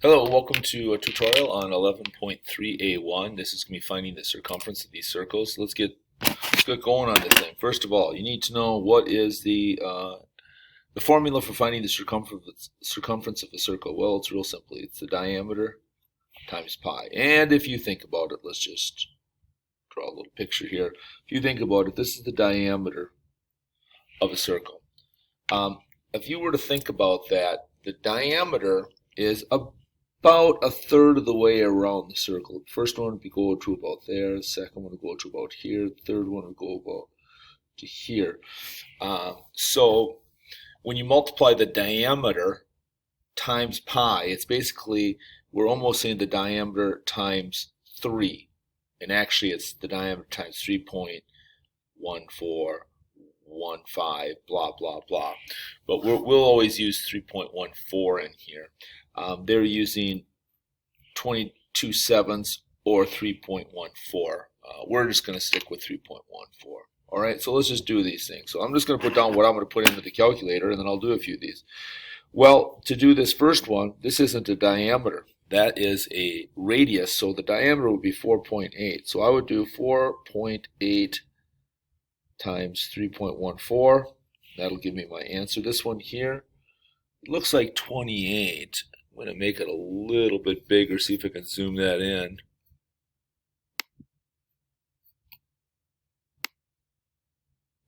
Hello, welcome to a tutorial on 11.3A1. This is going to be finding the circumference of these circles. Let's get going on this thing. First of all, you need to know what is the formula for finding the circumference of a circle. Well, it's real simple. It's the diameter times pi. And if you think about it, let's just draw a little picture here. If you think about it, this is the diameter of a circle. If you were to think about that, the diameter is about a third of the way around the circle. The first one would go to about there, the second one would go to about here, the third one would go about to here. So when you multiply the diameter times pi, it's basically, we're almost saying the diameter times 3. And actually it's the diameter times 3.1415, blah, blah, blah. But we'll always use 3.14 in here. They're using 22/7 or 3.14. We're just going to stick with 3.14. All right, so let's just do these things. So I'm just going to put down what I'm going to put into the calculator, and then I'll do a few of these. Well, to do this first one, this isn't a diameter. That is a radius, so the diameter would be 4.8. So I would do 4.8 times 3.14. That'll give me my answer. This one here, it looks like 28. I'm going to make it a little bit bigger, see if I can zoom that in.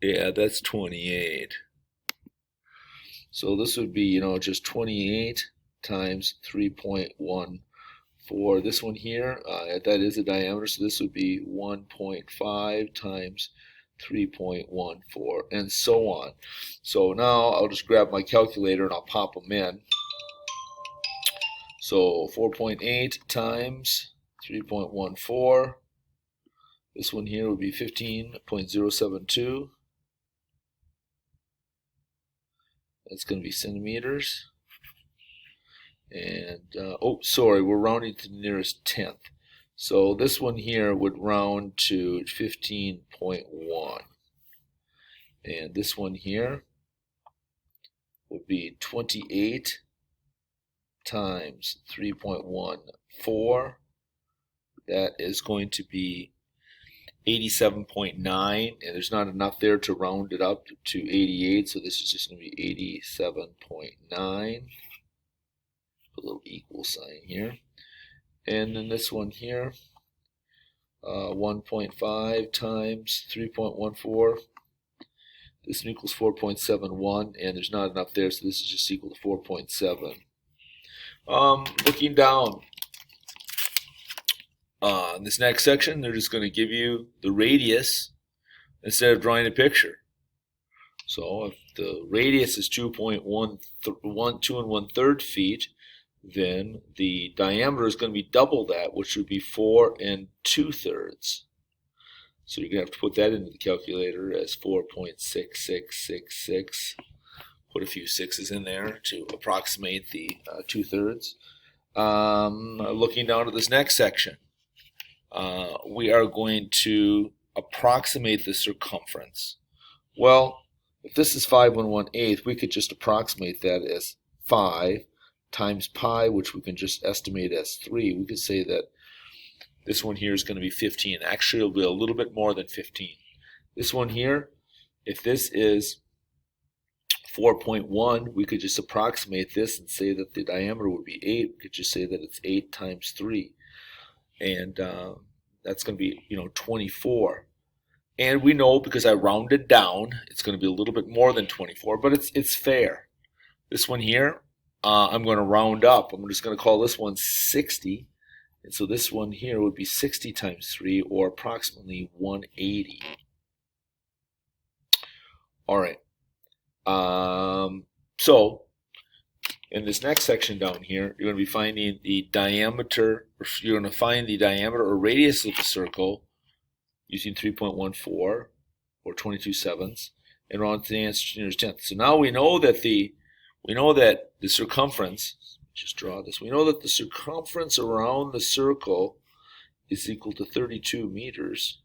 Yeah, that's 28. So this would be, just 28 times 3.14. This one here, that is a diameter, so this would be 1.5 times 3.14, and so on. So now I'll just grab my calculator and I'll pop them in. So 4.8 times 3.14. This one here would be 15.072. That's going to be centimeters. And, oh, sorry, we're rounding to the nearest tenth. So this one here would round to 15.1. And this one here would be 28 times 3.14. That is going to be 87.9, and there's not enough there to round it up to 88, so this is just going to be 87.9. Put a little equal sign here. And then this one here, 1.5 times 3.14. This one equals 4.71, and there's not enough there, so this is just equal to 4.7. Looking down in this next section, they're just going to give you the radius instead of drawing a picture. So if the radius is 2.2 1/3 feet, then the diameter is going to be double that, which would be 4 2/3. So you're going to have to put that into the calculator as 4.6666. Put a few sixes in there to approximate the 2/3. Looking down to this next section, we are going to approximate the circumference. Well, if this is 5 1/8, we could just approximate that as 5 times pi, which we can just estimate as 3. We could say that this one here is going to be 15. Actually, it'll be a little bit more than 15. This one here, if this is 4.1, we could just approximate this and say that the diameter would be 8. We could just say that it's 8 times 3. And that's going to be, 24. And we know, because I rounded down, it's going to be a little bit more than 24, but it's fair. This one here, I'm going to round up. I'm just going to call this one 60. And so this one here would be 60 times 3, or approximately 180. All right. So in this next section down here, you're going to be finding the diameter, or you're going to find the diameter or radius of the circle using 3.14 or 22/7, and round to the answer to nearest tenth. So now we know that the circumference, just draw this, we know that the circumference around the circle is equal to 32 meters.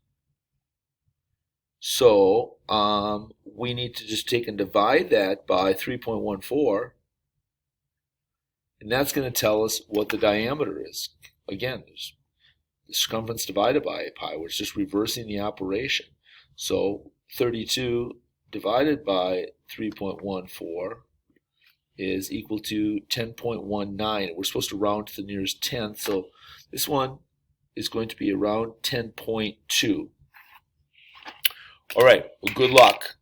So we need to just take and divide that by 3.14, And that's going to tell us what the diameter is. Again, there's the circumference divided by pi. We're just reversing the operation. So 32 divided by 3.14 is equal to 10.19. We're supposed to round to the nearest tenth, so this one is going to be around 10.2. All right, well, good luck.